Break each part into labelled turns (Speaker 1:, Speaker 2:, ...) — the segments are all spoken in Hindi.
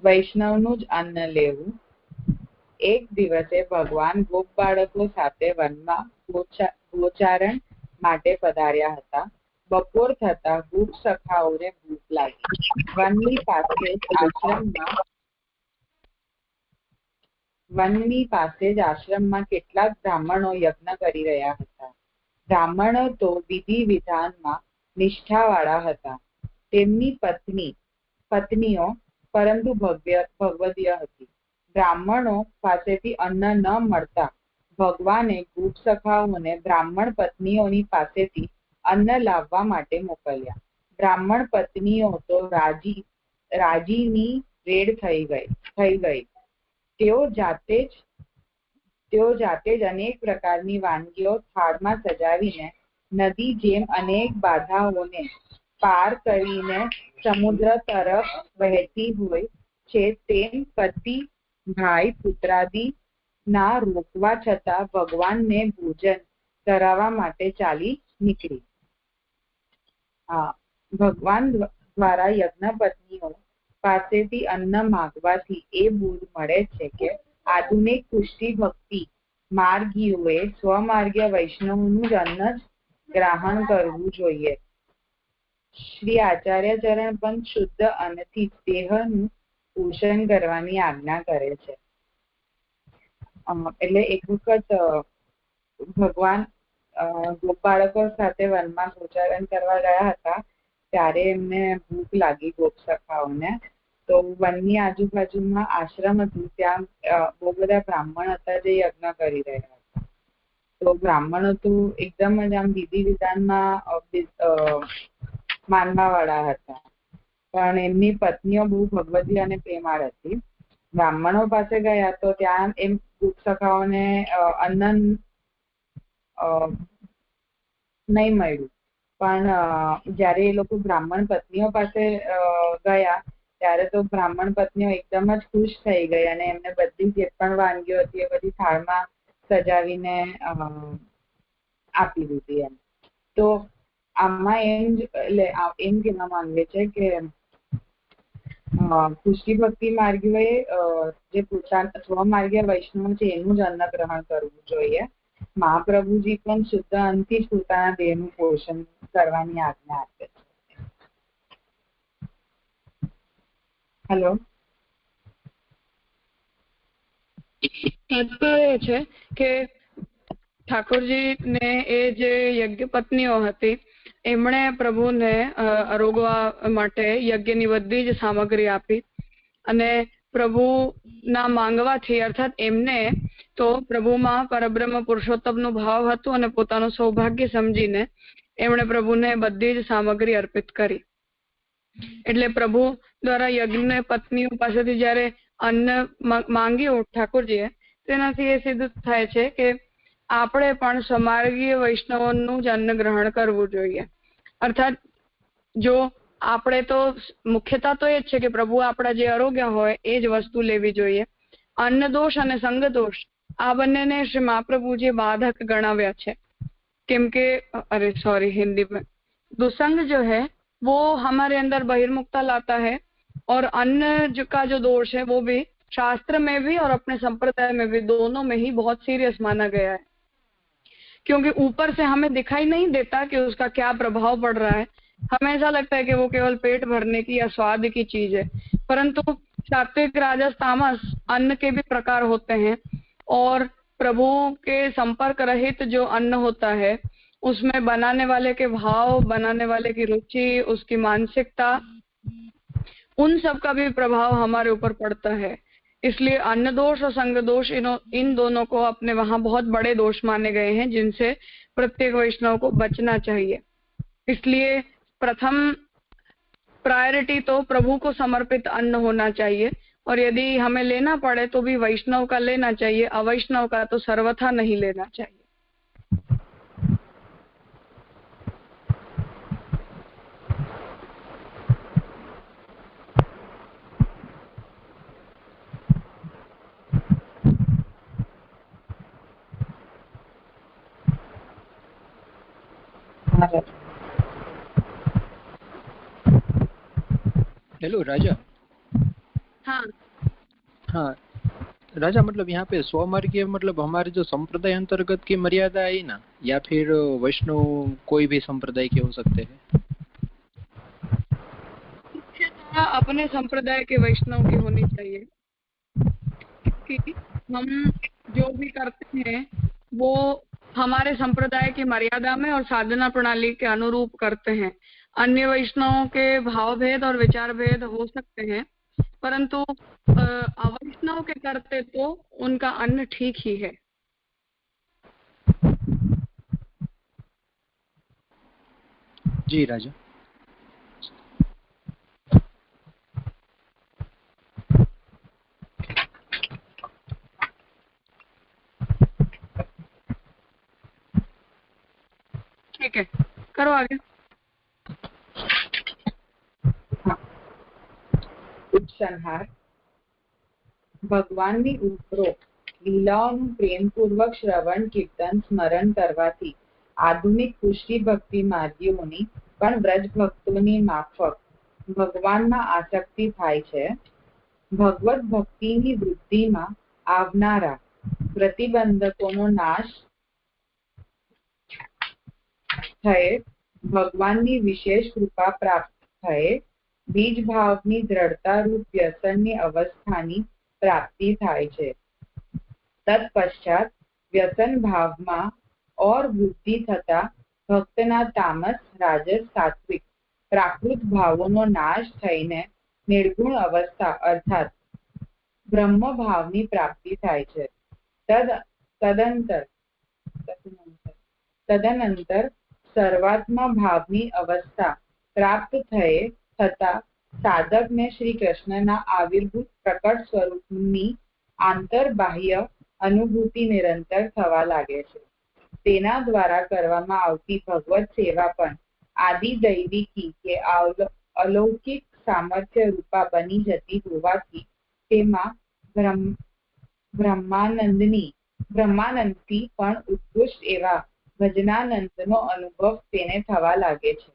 Speaker 1: વૈષ્ણવનું જ અન્ન લેવું. એક દિવસે ભગવાન ગોપ બાળકો સાથે વનમાં ગોચારણ માટે પધાર્યા હતા. બપોર થતા ગોપ સખાઓને ભૂખ લાગી. વનની પાસે જ આશ્રમમાં કેટલાક બ્રાહ્મણો યજ્ઞ કરી રહ્યા હતા. બ્રાહ્મણો તો વિધિ વિધાનમાં નિષ્ઠાવાળા હતા. તેમની પત્નીઓ પરંતુ ભગવદીય હતી. બ્રાહ્મણો પાસેથી અન્ન ન મળતા ભગવાને ગોપ સખાઓને બ્રાહ્મણ પત્નીઓની પાસેથી અન્ન લાવવા માટે મોકલ્યા. બ્રાહ્મણ પત્નીઓ તો રાજીની રેડ થઈ ગઈ. તેઓ જાતે જ અનેક પ્રકારની વાનગીઓ થાળમાં સજાવીને નદી જેમ અનેક બાધાઓને પાર કરીને સમુદ્ર તરફ વહેતી હોય છે તેમ પતિ ભાઈ પુત્રાદિ ના રોકવા છતાં ભગવાનને ભોજન કરાવવા માટે ચાલી નીકળી. ભગવાન દ્વારા યજ્ઞપત્નીઓ પાસેથી અન્ન માંગવાથી એ બોધ મળે છે કે આધુનિક પુષ્ટિ ભક્તિ માર્ગીઓએ સ્વમાર્ગીય વૈષ્ણવનું જ અન્ન જ ગ્રહણ કરવું જોઈએ. શ્રી આચાર્ય ચરણ પંથ શુદ્ધ અન્નથી દેહનું પોષણ કરવાની આજ્ઞા કરે છે. એટલે એક વખત ભગવાન ગોપ બાળકો સાથે વનમાં ગોચારણ કરવા ગયા હતા. ત્યારે એમને ભૂખ લાગી ગોપ સખાઓને. તો વનની આજુબાજુમાં આશ્રમ હતું. ત્યાં બહુ બધા બ્રાહ્મણ હતા જે યજ્ઞ કરી રહ્યા હતા. તો બ્રાહ્મણો તો એકદમ જ આમ વિધિ વિધાનમાં માનવા વાળા હતા. પણ એમની પત્નીઓ બહુ ભગવદી અને પ્રેમાળ હતી. બ્રાહ્મણો પાસે ગયા તો ત્યાં એમ ગોપ સખાઓને અન્ન નહીં મળ્યું. પણ જ્યારે એ લોકો બ્રાહ્મણ પત્નીઓ પાસે ગયા ત્યારે તો બ્રાહ્મણ પત્નીઓ એકદમ જ ખુશ થઈ ગઈ અને એમને બધી જે પણ વાનગીઓ હતી એ બધી થાળમાં સજાવીને આપી દીધી. તો આમાં એમ કહેવા માંગે છે કે પુષ્ટિ ભક્તિ માર્ગીઓએ જે પોતાના સ્વમાર્ગીય વૈષ્ણવ છે એનું જ અન્ન ગ્રહણ કરવું જોઈએ. મહાપ્રભુજી પણ શુદ્ધ અન્નથી જ પોતાના દેહનું પોષણ કરવાની આજ્ઞા આપે છે. હેલો,
Speaker 2: તાત્પર્ય છે કે ઠાકોરજી ને એ જે યજ્ઞ પત્નીઓ હતી એમણે પ્રભુને આરોગવા માટે યજ્ઞની બધી જ સામગ્રી આપી અને પ્રભુના માંગવાથી અર્થાત એમને તો પ્રભુમાં પરબ્રહ્મ પુરુષોત્તમનો ભાવ હતો અને પોતાનું સૌભાગ્ય સમજીને એમણે પ્રભુને બધી જ સામગ્રી અર્પિત કરી. એટલે પ્રભુ દ્વારા યજ્ઞ પત્નીઓ પાસેથી જ્યારે અન્ન માંગ્યું ઠાકોરજીએ તેનાથી એ સિદ્ધ થાય છે કે આપણે પણ સ્વમાર્ગીય વૈષ્ણવોનું જ અન્ન ગ્રહણ કરવું જોઈએ. અર્થાત જો આપણે તો મુખ્યતા તો એ જ છે કે પ્રભુ આપણા જે આરોગ્ય હોય એ જ વસ્તુ લેવી જોઈએ. અન્ન દોષ અને સંગ દોષ આ બંનેને શ્રી મહાપ્રભુજી બાધક ગણાવ્યા છે. કેમ કે हिंदी में दुसंग जो है वो हमारे अंदर बहिर्मुखता लाता है और अन्न का जो दोष है वो भी शास्त्र में भी और अपने संप्रदाय में भी दोनों में ही बहुत सीरियस माना गया है. क्योंकि ऊपर से हमें दिखाई नहीं देता कि उसका क्या प्रभाव पड़ रहा है. हमें ऐसा लगता है कि वो केवल पेट भरने की या स्वाद की चीज है, परंतु सात्विक राजस तामस अन्न के भी प्रकार होते हैं और प्रभु के संपर्क रहित जो अन्न होता है उसमें बनाने वाले के भाव, बनाने वाले की रुचि, उसकी मानसिकता, उन सब का भी प्रभाव हमारे ऊपर पड़ता है. इसलिए अन्न दोष और संग दोष इन दोनों को अपने वहां बहुत बड़े दोष माने गए हैं जिनसे प्रत्येक वैष्णव को बचना चाहिए. इसलिए प्रथम प्रायोरिटी तो प्रभु को समर्पित अन्न होना चाहिए और यदि हमें लेना पड़े तो भी वैष्णव का लेना चाहिए, अवैष्णव का तो सर्वथा नहीं लेना चाहिए.
Speaker 3: Hello, Raja.
Speaker 2: हाँ
Speaker 3: हाँ राजा, मतलब यहाँ पे स्वमार्गीय मतलब हमारे जो संप्रदाय अंतर्गत की मर्यादा है ना, या फिर वैष्णव कोई भी संप्रदाय के हो सकते हैं?
Speaker 2: अपने संप्रदाय के वैष्णव की होनी चाहिए, क्योंकि हम जो भी करते हैं वो हमारे संप्रदाय की मर्यादा में और साधना प्रणाली के अनुरूप करते हैं। अन्य वैष्णवों के भाव भेद और विचार भेद हो सकते हैं, परंतु अवैष्णव के करते तो उनका अन्न ठीक ही है।
Speaker 3: जी राजा।
Speaker 2: ठीक है, करो आगे।
Speaker 1: ઉપસંહાર ભગવાનની ઉપરોક્ત લીલાઓનું પ્રેમપૂર્વક શ્રવણ કીર્તન સ્મરણ કરવાથી આધુનિક પુષ્ટિ ભક્તિ માર્ગીઓની પણ વ્રજ ભક્તોની માફક ભગવાનમાં આસક્તિ થાય છે. ભગવત ભક્તિની વૃદ્ધિમાં આવનારા પ્રતિબંધકોનો નાશ થયે ભગવાનની વિશેષ કૃપા પ્રાપ્ત થયે बीज भावनी दृढ़ता रूप व्यसननी अवस्थानी प्राप्ति थाय छे. तत्पश्चात व्यसन भावમાં और वृद्धि थता भक्तना तामस राजस सात्विक प्राकृत भावोनो नाश थईने निर्गुण अवस्था अर्थात ब्रह्म भावनी प्राप्ति थाय छे. तदनंतर सर्वात्मा भावनी अवस्था प्राप्त थये થતા સાધકને શ્રી કૃષ્ણના આવિર્ભૂત પ્રકટ સ્વરૂપની આંતરબાહ્ય અનુભૂતિ નિરંતર થવા લાગે છે. તેના દ્વારા કરવામાં આવતી ભગવત સેવા પણ આદિ દૈવિકી કે અલૌકિક સામર્થ્ય રૂપા બની જતી હોવાથી તેમાં બ્રહ્માનંદથી પણ ઉત્કૃષ્ટ એવા ભજનાનંદનો અનુભવ તેને થવા લાગે છે.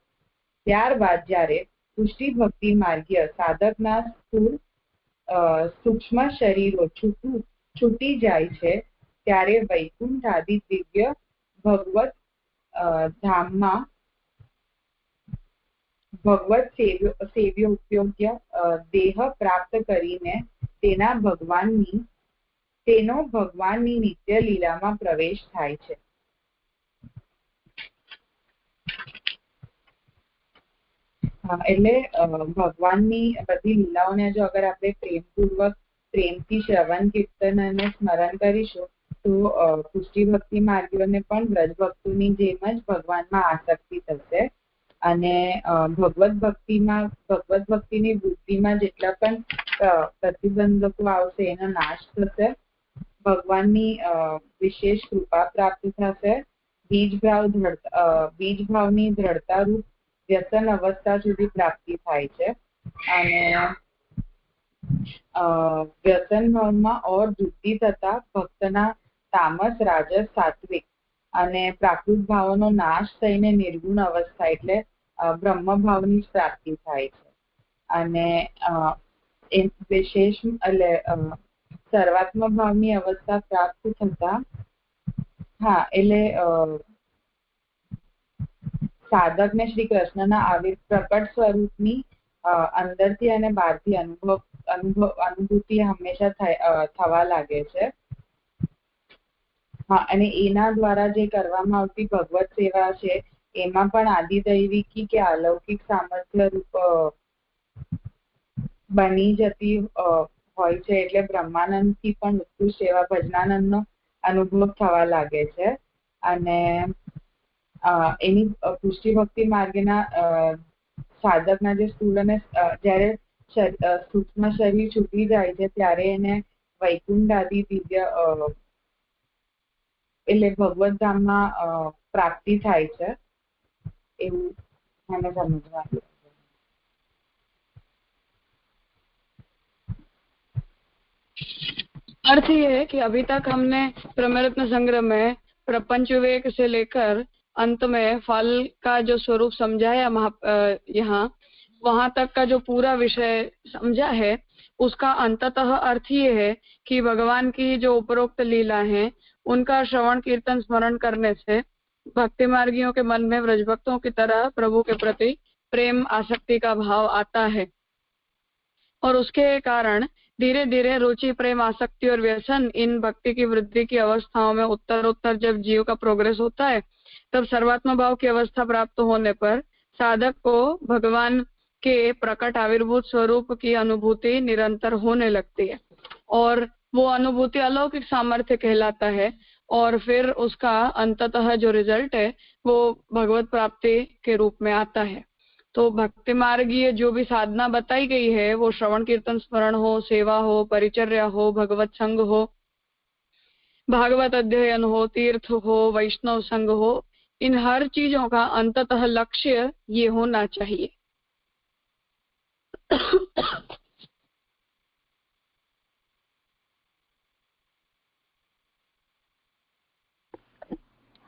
Speaker 1: ત્યારબાદ જ્યારે પુષ્ટિ ભક્તિ માર્ગીય સાધકના સ્થૂળ સૂક્ષ્મ શરીરો છૂટી જાય છે ત્યારે વૈકુંઠ આદિ દિવ્ય ભગવત ધામમાં ભગવત સેવ્ય ઉપયોગ્ય દેહ પ્રાપ્ત કરીને તેનો ભગવાનની નિત્ય લીલામાં પ્રવેશ થાય છે. એટલે ભગવાનની બધી લીલાઓને જો અગર આપણે પ્રેમપૂર્વક પ્રેમથી શ્રવણ કીર્તન અને સ્મરણ કરીશું તો પુષ્ટિ ભક્તિ માર્ગીઓને પણ વ્રજ ભક્તોની જેમ જ ભગવાનમાં આસક્તિ થશે અને ભગવત ભક્તિની વૃદ્ધિમાં જેટલા પણ પ્રતિબંધકો આવશે એનો નાશ થશે. ભગવાનની વિશેષ કૃપા પ્રાપ્ત થશે. બીજ ભાવની દ્રઢતા રૂપ વ્યસન અવસ્થા સુધી પ્રાપ્તિ થાય છે અને વ્યસન ભાવમાં और વૃદ્ધિ થતા ભક્તના તામસ રાજસ સાત્વિક અને પ્રાકૃત ભાવોનો નાશ થઈને નિર્ગુણ અવસ્થા એટલે બ્રહ્મ ભાવની જ પ્રાપ્તિ થાય છે અને વિશેષ એટલે સર્વાત્મ ભાવની અવસ્થા પ્રાપ્ત થતા એટલે સાધકને શ્રી કૃષ્ણના પ્રકટ સ્વરૂપની અંદરથી અને બહારથી અનુભૂતિ હંમેશા થવા લાગે છે. અને એના દ્વારા જે કરવામાં આવતી ભગવત સેવા છે એમાં પણ આદિદૈવિકી કે અલૌકિક સામર્થ્ય રૂપ બની જતી હોય છે એટલે બ્રહ્માનંદથી પણ ઉત્કૃષ્ટ એવા ભજનાનંદનો અનુભવ થવા લાગે છે. અને એની પુષ્ટિ ભક્તિ માર્ગના સાધકના જે સ્થૂળ અને જ્યારે સૂક્ષ્મ શરીર છૂટી જાય છે ત્યારે એને વૈકુંઠ આદિ દિવ્ય એટલે ભગવત ધામમાં પ્રાપ્તિ થાય છે એવું મને સમજવા આવ્યું.
Speaker 2: अर्थ ये है कि अभी तक हमने ब्रह्मरत्न संग्रह में प्रपंच विवेक से लेकर अंत में फल का जो स्वरूप समझाया यहाँ, वहां तक का जो पूरा विषय समझा है उसका अंततः अर्थ ये है कि भगवान की जो उपरोक्त लीला है उनका श्रवण कीर्तन स्मरण करने से भक्ति मार्गियों के मन में व्रजभक्तों की तरह प्रभु के प्रति प्रेम आसक्ति का भाव आता है और उसके कारण धीरे धीरे रुचि प्रेम आसक्ति और व्यसन इन भक्ति की वृद्धि की अवस्थाओं में उत्तरोत्तर जब जीव का प्रोग्रेस होता है तब सर्वात्म भाव की अवस्था प्राप्त होने पर साधक को भगवान के प्रकट आविर्भूत स्वरूप की अनुभूति निरंतर होने लगती है और वो अनुभूति अलौकिक सामर्थ्य कहलाता है और फिर उसका अंततः जो रिजल्ट है वो भगवत प्राप्ति के रूप में आता है। तो भक्ति मार्गीय जो भी साधना बताई गई है वो श्रवण कीर्तन स्मरण हो, सेवा हो, परिचर्या हो, भगवत संग हो, भागवत अध्ययन हो, तीर्थ हो, वैष्णव संग हो, इन हर चीजों का अंततः लक्ष्य ये होना चाहिए।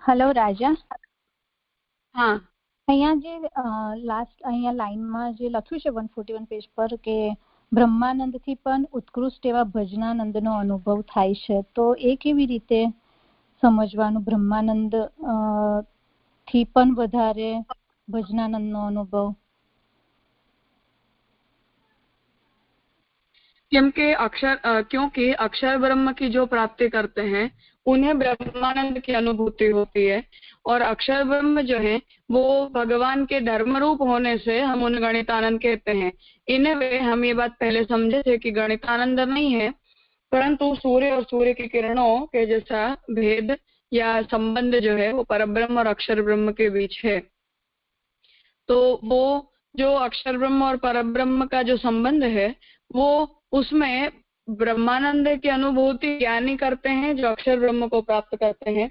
Speaker 4: हेलो राजा।
Speaker 2: हाँ,
Speaker 4: અહીંયા જે લાસ્ટ અહીંયા લાઈનમાં જે લખ્યું છે 141 પેજ પર કે બ્રહ્માનંદથી પણ ઉત્કૃષ્ટ એવા ભજનાનંદનો અનુભવ થાય છે, તો એ કેવી રીતે સમજવાનું? બ્રહ્માનંદ થી પણ વધારે ભજનાનંદનો અનુભવ?
Speaker 2: क्योंकि अक्षर ब्रह्म की जो प्राप्ति करते हैं उन्हें ब्रह्मानंद की अनुभूति होती है और अक्षर ब्रह्म जो है वो भगवान के धर्म रूप होने से हम उन्हें गणितानंद कहते हैं। इन्हें वे हम ये बात पहले समझे थे कि गणितानंद नहीं है परंतु सूर्य और सूर्य की किरणों के जैसा भेद या संबंध जो है वो परब्रह्म और अक्षर ब्रह्म के बीच है। तो वो जो अक्षर ब्रह्म और परब्रह्म का जो संबंध है वो उसमें ब्रह्मानंद की अनुभूति ज्ञानी करते हैं जो अक्षर ब्रह्म को प्राप्त करते हैं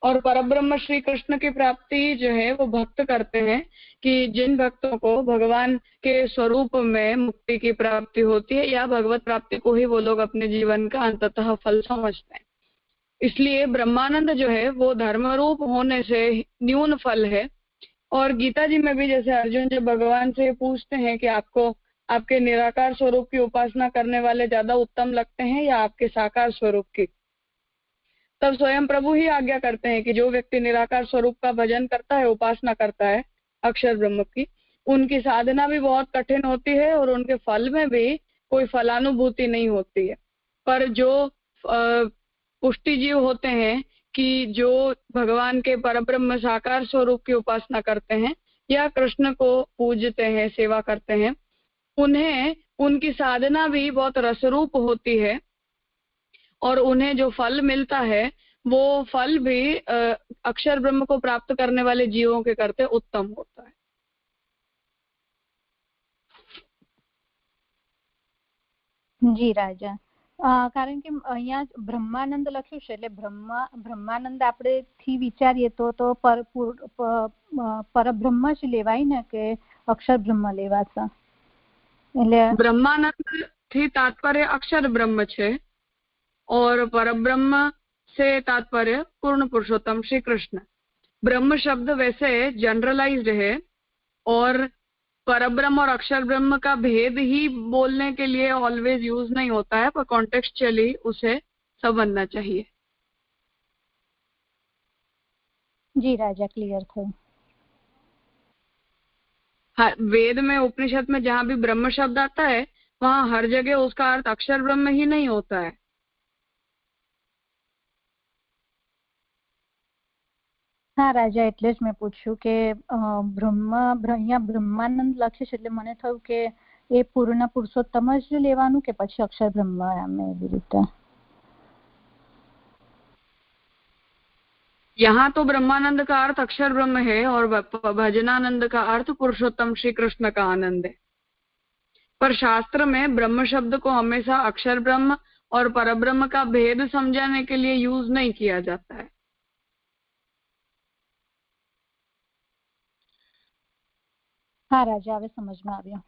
Speaker 2: और परब्रह्म श्री कृष्ण की प्राप्ति जो है वो भक्त करते हैं कि जिन भक्तों को भगवान के स्वरूप में मुक्ति की प्राप्ति होती है या भगवत प्राप्ति को ही वो लोग अपने जीवन का अंततः फल समझते हैं। इसलिए ब्रह्मानंद जो है वो धर्म रूप होने से न्यून फल है। और गीता जी में भी जैसे अर्जुन जब भगवान से पूछते हैं कि आपको आपके निराकार स्वरूप की उपासना करने वाले ज्यादा उत्तम लगते हैं या आपके साकार स्वरूप की, तब स्वयं प्रभु ही आज्ञा करते हैं कि जो व्यक्ति निराकार स्वरूप का भजन करता है, उपासना करता है अक्षर ब्रह्म की, उनकी साधना भी बहुत कठिन होती है और उनके फल में भी कोई फलानुभूति नहीं होती है। पर जो पुष्टि जीव होते हैं कि जो भगवान के परब्रह्म साकार स्वरूप की उपासना करते हैं या कृष्ण को पूजते हैं, सेवा करते हैं, उन्हें उनकी साधना भी बहुत रसरूप होती है और उन्हें जो फल मिलता है वो फल भी अक्षर ब्रह्म को प्राप्त करने वाले जीवों के करते उत्तम होता है।
Speaker 4: જી રાજા, કારણ કે અહીંયા બ્રહ્માનંદ લખ્યું છે એટલે બ્રહ્માનંદ આપણે થી વિચારીએ તો પરબ્રહ્મ જ લેવાય ને કે અક્ષર બ્રહ્મ લેવાશે? એટલે
Speaker 2: ब्रह्मानंद થી તાત્પર્ય अक्षर ब्रह्म છે और परब्रह्म से तात्पर्य पूर्ण पुरुषोत्तम श्री कृष्ण। ब्रह्म शब्द वैसे जनरलाइज्ड है और परब्रह्म और अक्षर ब्रह्म का भेद ही बोलने के लिए ऑलवेज यूज नहीं होता है, पर कॉन्टेक्सचुअली उसे समझना चाहिए।
Speaker 4: जी राजा, क्लियर थયું।
Speaker 2: हाँ, वेद में उपनिषद में जहाँ भी ब्रह्म शब्द आता है वहाँ हर जगह उसका अर्थ अक्षर ब्रह्म ही नहीं होता है।
Speaker 4: હા રાજા, એટલે જ મેં પૂછ્યું કે અહીંયા બ્રહ્માનંદ લખે છે એટલે મને થયું કે એ પૂર્ણ પુરુષોત્તમ જ લેવાનું કે પછી અક્ષર બ્રહ્મ એમ એવી રીતે?
Speaker 2: यहाँ तो ब्रह्मानंद का अर्थ अक्षर ब्रह्म है और भजनानंद का अर्थ पुरुषोत्तम श्री कृष्ण का आनंद है। पर शास्त्र में ब्रह्म शब्द को हमेशा अक्षर ब्रह्म और परब्रह्म का भेद समझाने के लिए यूज नहीं किया जाता है।
Speaker 4: હા રાજા, હવે સમજમાં આવ્યો।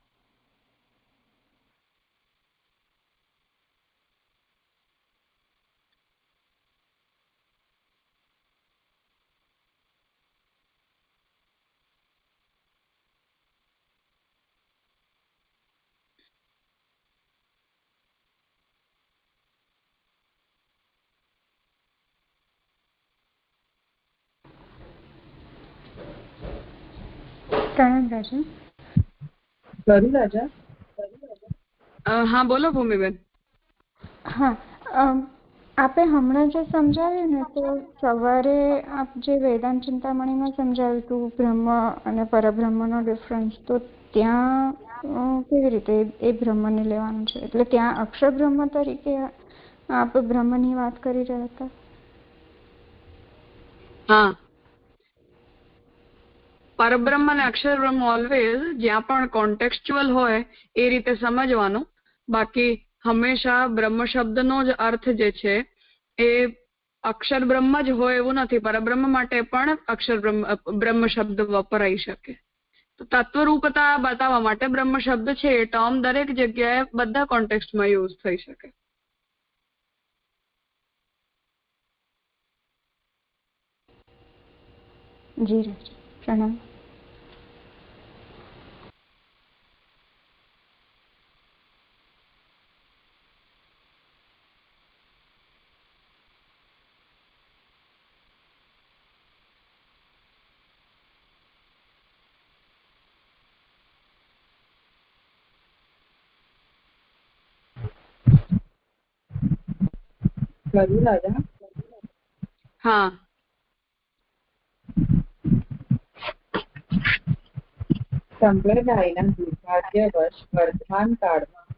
Speaker 4: પ્રણામ રાજા.
Speaker 1: કરું રાજા?
Speaker 2: હા બોલો ભૂમિબેન.
Speaker 4: હા, આપે હમણાં જે સમજાવ્યું ને, તો સવારે આપ જે વેદાંત ચિંતામણીમાં સમજાવ્યું હતું બ્રહ્મ અને પરબ્રહ્મનો ડિફરન્સ, તો ત્યાં કેવી રીતે એ બ્રહ્મને લેવાનું છે? એટલે ત્યાં અક્ષર બ્રહ્મ તરીકે આપ બ્રહ્મની વાત કરી રહ્યા હતા.
Speaker 2: હા, પરબ્રહ્મ અને અક્ષર બ્રહ્મ ઓલવેઝ જ્યાં પણ કોન્ટેક્સ્ચ્યુઅલ હોય એ રીતે સમજવાનું. બાકી હંમેશા બ્રહ્મ શબ્દનો જ અર્થ જે છે એ અક્ષર બ્રહ્મ જ હોય એવું નથી. પરબ્રહ્મ માટે પણ અક્ષર બ્રહ્મ શબ્દ વપરાઈ શકે. તો તત્વરૂપતા બતાવવા માટે બ્રહ્મ શબ્દ છે એ ટર્મ દરેક જગ્યાએ બધા કોન્ટેક્સ્ટમાં યુઝ થઈ શકે.
Speaker 4: જી રાજા, પ્રણામ.
Speaker 1: કરું રાજા?
Speaker 2: હા,
Speaker 1: સંપ્રદાયના દુર્ભાગ્યવશ વર્તમાન કાળમાં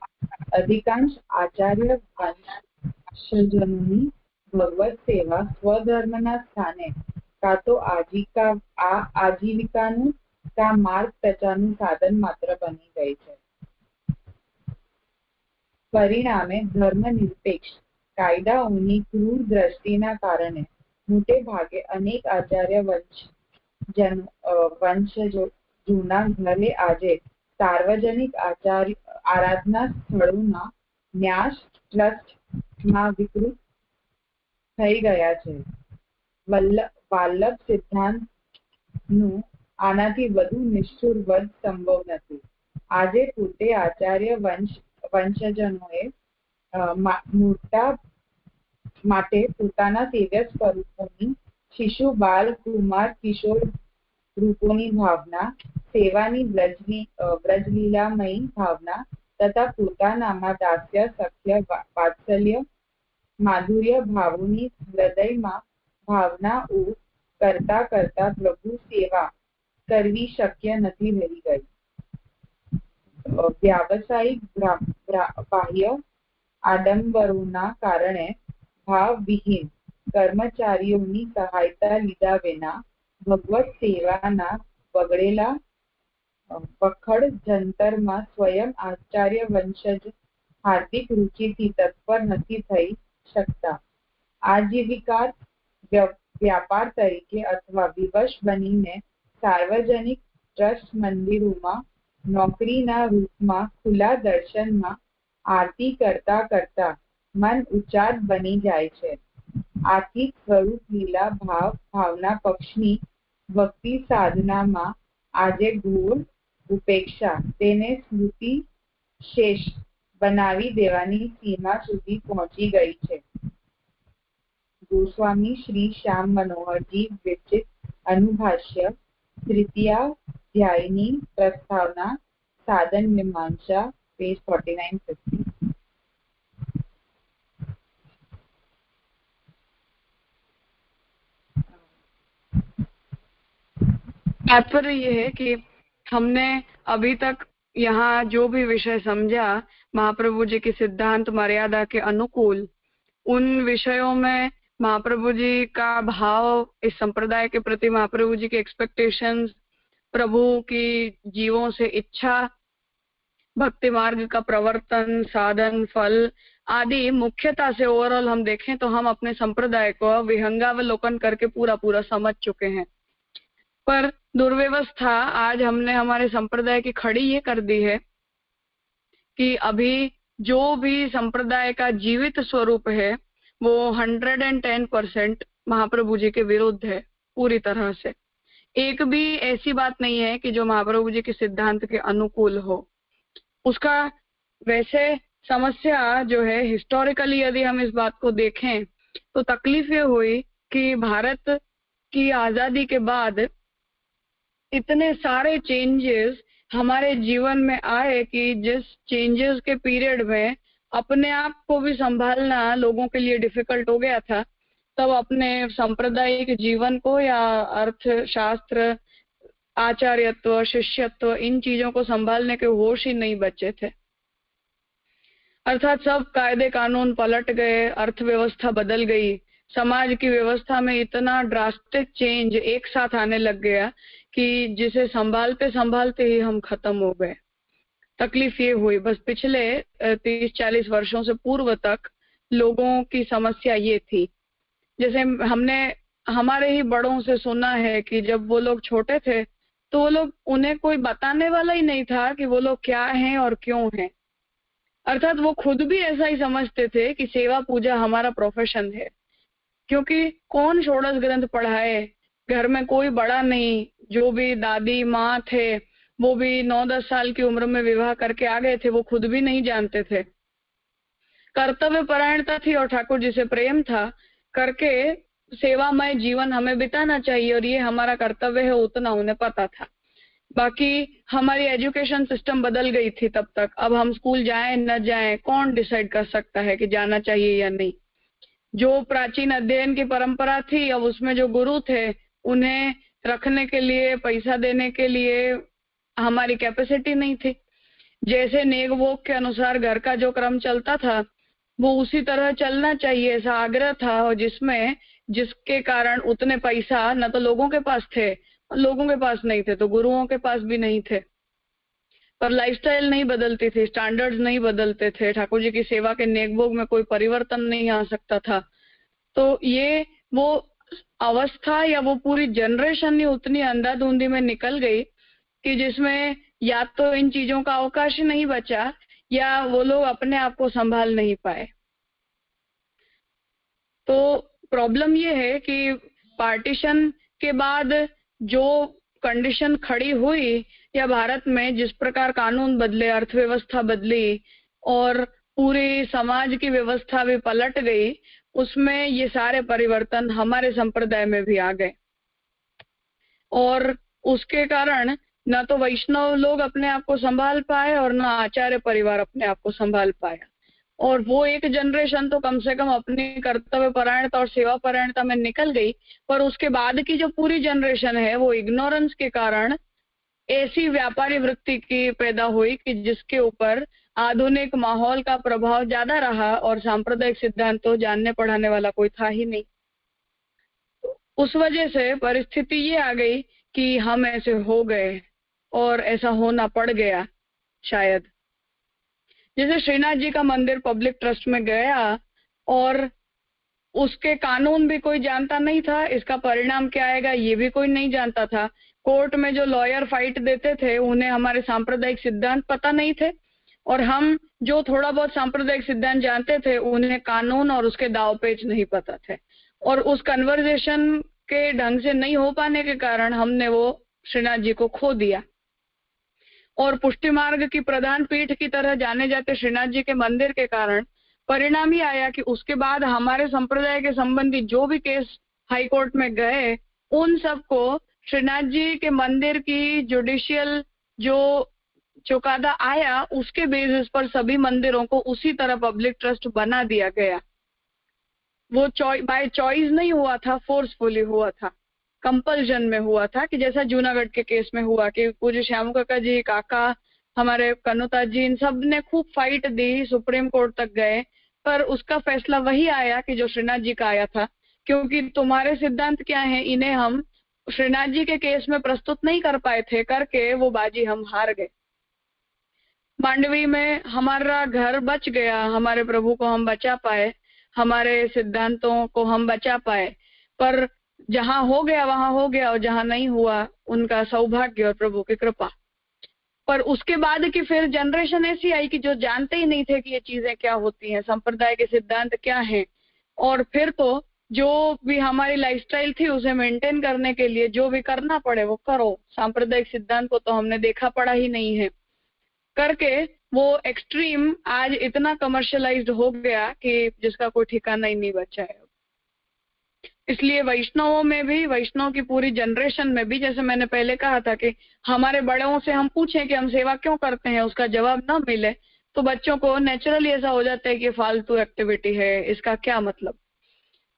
Speaker 1: અધિકાંશ આચાર્ય વંશજોની ભગવત સેવા સ્વધર્મના સ્થાને કાં તો આજીવિકાનું કાં માર્ગ પ્રચારનું સાધન માત્ર બની ગઈ છે. પરિણામે ધર્મનિરપેક્ષ કાયદાઓની ક્રૂર દ્રષ્ટિના કારણે મોટે ભાગે અનેક આચાર્ય વંશજો જૂના ઘરે આજે સાર્વજનિક આરાધના સ્થળોના ન્યાસ ટ્રસ્ટમાં વિકૃત થઈ ગયા છે. વાલ્લભ સિદ્ધાંતનું આનાથી વધુ નિષ્ઠુર વધ સંભવ નથી. આજે પોતે આચાર્ય વંશજનોએ મોટા માટે પોતાના સેવ્ય સ્વરૂપોની શિશુ બાલ કુમાર કિશોર રૂપોની ભાવના, સેવાની વ્રજલીલામયી ભાવના તથા પોતાનામાં દાસ્ય સખ્ય વાત્સલ્ય માધુર્ય ભાવોની હૃદયમાં ભાવનાઓ કરતા કરતા પ્રભુ સેવા કરવી શક્ય નથી રહી ગઈ. વ્યાવસાયિક બાહ્ય આડંબરોના કારણે ભાવવિહીન કર્મચારીઓની સહાયતા લીધા વિના ભગવત સેવાના બગડેલા વખડ જંતરમાં સ્વયં આચાર્ય વંશજ હાર્દિક રુચિથી તત્પર નથી થઈ શકતા. આજીવિકા વ્યાપાર તરીકે અથવા વિવશ બનીને સાર્વજનિક ટ્રસ્ટ મંદિરોમાં નોકરીના રૂપમાં ખુલ્લા દર્શનમાં આરતી કરતા કરતા મન ઉચાટ બની જાય છે. આથી સ્વરૂપ લીલા ભાવના પક્ષની ભક્તિ સાધનામાં આજે ઘોર ઉપેક્ષા તેને સ્મૃતિ શેષ બનાવી દેવાની સીમા સુધી પહોંચી ગઈ છે. ગોસ્વામી શ્રી શ્યામ મનોહરજી વિરચિત અનુભાષ્ય તૃતીયાધ્યાયની પ્રસ્તાવના સાધન મીમાંસા પેજ 49-50.
Speaker 2: तात्पर्य ये है कि हमने अभी तक यहाँ जो भी विषय समझा महाप्रभु जी की सिद्धांत मर्यादा के अनुकूल, उन विषयों में महाप्रभु जी का भाव, इस संप्रदाय के प्रति महाप्रभु जी के एक्सपेक्टेशंस, प्रभु की जीवों से इच्छा, भक्ति मार्ग का प्रवर्तन, साधन, फल आदि मुख्यता से ओवरऑल हम देखें तो हम अपने संप्रदाय को विहंगावलोकन करके पूरा पूरा समझ चुके हैं. पर दुर्व्यवस्था आज हमने हमारे संप्रदाय की खड़ी ये कर दी है कि अभी जो भी संप्रदाय का जीवित स्वरूप है वो 110% महाप्रभु जी के विरुद्ध है पूरी तरह से. एक भी ऐसी बात नहीं है कि जो महाप्रभु जी के सिद्धांत के अनुकूल हो. उसका वैसे समस्या जो है हिस्टोरिकली यदि हम इस बात को देखें तो तकलीफ ये हुई कि भारत की आजादी के बाद इतने सारे चेंजेस हमारे जीवन में आए कि जिस चेंजेस के पीरियड में अपने आप को भी संभालना लोगों के लिए डिफिकल्ट हो गया था, तब अपने सांप्रदायिक जीवन को या अर्थशास्त्र, आचार्यत्व, शिष्यत्व, इन चीजों को संभालने के होश ही नहीं बचे थे। अर्थात सब कायदे कानून पलट गए, अर्थव्यवस्था बदल गई, समाज की व्यवस्था में इतना ड्रास्टिक चेंज एक साथ आने लग गया कि जिसे संभालते संभालते ही हम खत्म हो गए। तकलीफ ये हुई, बस पिछले 30-40 वर्षों से पूर्व तक लोगों की समस्या ये थी। जैसे हमने हमारे ही बड़ों से सुना है कि जब वो लोग छोटे थे तो वो लोग, उन्हें कोई बताने वाला ही नहीं था कि वो लोग क्या हैं और क्यों हैं। अर्थात वो खुद भी ऐसा ही समझते थे कि सेवा पूजा हमारा प्रोफेशन है, क्योंकि कौन षोडश ग्रंथ पढ़ाए, घर में कोई बड़ा नहीं, जो भी दादी माँ थे वो भी 9-10 साल की उम्र में विवाह करके आ गए थे, वो खुद भी नहीं जानते थे। कर्तव्य परायणता थी और ठाकुर जी से प्रेम था, करके सेवामय जीवन हमें बिताना चाहिए और ये हमारा कर्तव्य है, उतना उन्हें पता था। बाकी हमारी एजुकेशन सिस्टम बदल गई थी तब तक। अब हम स्कूल जाएं न जाएं, कौन डिसाइड कर सकता है कि जाना चाहिए या नहीं। जो प्राचीन अध्ययन की परंपरा थी, अब उसमें जो गुरु थे उन्हें रखने के लिए, पैसा देने के लिए हमारी कैपेसिटी नहीं थी। जैसे नेग भोग के अनुसार घर का जो क्रम चलता था वो उसी तरह चलना चाहिए, ऐसा आग्रह था, और जिसके कारण उतने पैसा न तो लोगों के पास थे, लोगों के पास नहीं थे तो गुरुओं के पास भी नहीं थे। पर लाइफस्टाइल नहीं बदलती थी, स्टैंडर्ड्स नहीं बदलते थे, ठाकुर जी की सेवा के नेक भोग में कोई परिवर्तन नहीं आ सकता था। तो ये वो अवस्था या वो पूरी जनरेशन ही उतनी अंधाधुंधी में निकल गई कि जिसमें या तो इन चीजों का अवकाश ही नहीं बचा या वो लोग अपने आप को संभाल नहीं पाए। तो प्रॉब्लम ये है कि पार्टीशन के बाद जो कंडीशन खड़ी हुई, या भारत में जिस प्रकार कानून बदले, अर्थव्यवस्था बदली और पूरी समाज की व्यवस्था भी पलट गई, उसमें ये सारे परिवर्तन हमारे संप्रदाय में भी आ गए। और उसके कारण न तो वैष्णव लोग अपने आप को संभाल पाए और न आचार्य परिवार अपने आप को संभाल पाया। और वो एक जनरेशन तो कम से कम अपनी कर्तव्य परायणता और सेवा परायणता में निकल गई, पर उसके बाद की जो पूरी जनरेशन है वो इग्नोरेंस के कारण ऐसी व्यापारी वृत्ति की पैदा हुई कि जिसके ऊपर आधुनिक माहौल का प्रभाव ज्यादा रहा और सांप्रदायिक सिद्धांत तो जानने पढ़ाने वाला कोई था ही नहीं। उस वजह से परिस्थिति ये आ गई कि हम ऐसे हो गए और ऐसा होना पड़ गया। शायद जैसे श्रीनाथ जी का मंदिर पब्लिक ट्रस्ट में गया और उसके कानून भी कोई जानता नहीं था, इसका परिणाम क्या आएगा ये भी कोई नहीं जानता था। कोर्ट में जो लॉयर फाइट देते थे उन्हें हमारे सांप्रदायिक सिद्धांत पता नहीं थे, और हम जो थोड़ा बहुत सांप्रदायिक सिद्धांत जानते थे उन्हें कानून और उसके दाव पेच नहीं पता थे। और उस कन्वर्सेशन के ढंग से नहीं हो पाने के कारण हमने वो श्रीनाथ जी को खो दिया। और पुष्टि मार्ग की प्रधान पीठ की तरह जाने जाते श्रीनाथ जी के मंदिर के कारण परिणाम ही आया कि उसके बाद हमारे संप्रदाय के संबंधी जो भी केस हाई कोर्ट में गए, उन सबको श्रीनाथ जी के मंदिर की जुडिशियल जो चुकादा आया उसके बेसिस पर सभी मंदिरों को उसी तरह पब्लिक ट्रस्ट बना दिया गया। वो बाय चॉइस नहीं हुआ था, फोर्सफुली हुआ था, कंपल्जन में हुआ था, कि जैसा जूनागढ़ के केस में हुआ कि पूज्य श्यामू काका जी, काका, हमारे कन्नुता जी, इन सब ने खूब फाइट दी, सुप्रीम कोर्ट तक गए, पर उसका फैसला वही आया कि जो श्रीनाथ जी का आया था, क्योंकि तुम्हारे सिद्धांत क्या है इन्हें हम श्रीनाथ जी के केस में प्रस्तुत नहीं कर पाए थे, करके वो बाजी हम हार गए। मांडवी में हमारा घर बच गया, हमारे प्रभु को हम बचा पाए, हमारे सिद्धांतों को हम बचा पाए, पर जहां हो गया वहां हो गया, और जहां नहीं हुआ उनका सौभाग्य और प्रभु की कृपा। पर उसके बाद की फिर जनरेशन ऐसी आई कि जो जानते ही नहीं थे कि ये चीजें क्या होती हैं, संप्रदाय के सिद्धांत क्या हैं, और फिर तो जो भी हमारी लाइफस्टाइल थी उसे मेंटेन करने के लिए जो भी करना पड़े वो करो, सांप्रदायिक सिद्धांत को तो हमने देखा पड़ा ही नहीं है, करके वो एक्सट्रीम आज इतना कमर्शियलाइज्ड हो गया कि जिसका कोई ठिकाना ही नहीं बचा है। इसलिए वैष्णवों में भी, वैष्णव की पूरी जनरेशन में भी, जैसे मैंने पहले कहा था कि हमारे बड़ों से हम पूछें कि हम सेवा क्यों करते हैं, उसका जवाब ना मिले तो बच्चों को नेचुरली ऐसा हो जाता है कि फालतू एक्टिविटी है, इसका क्या मतलब।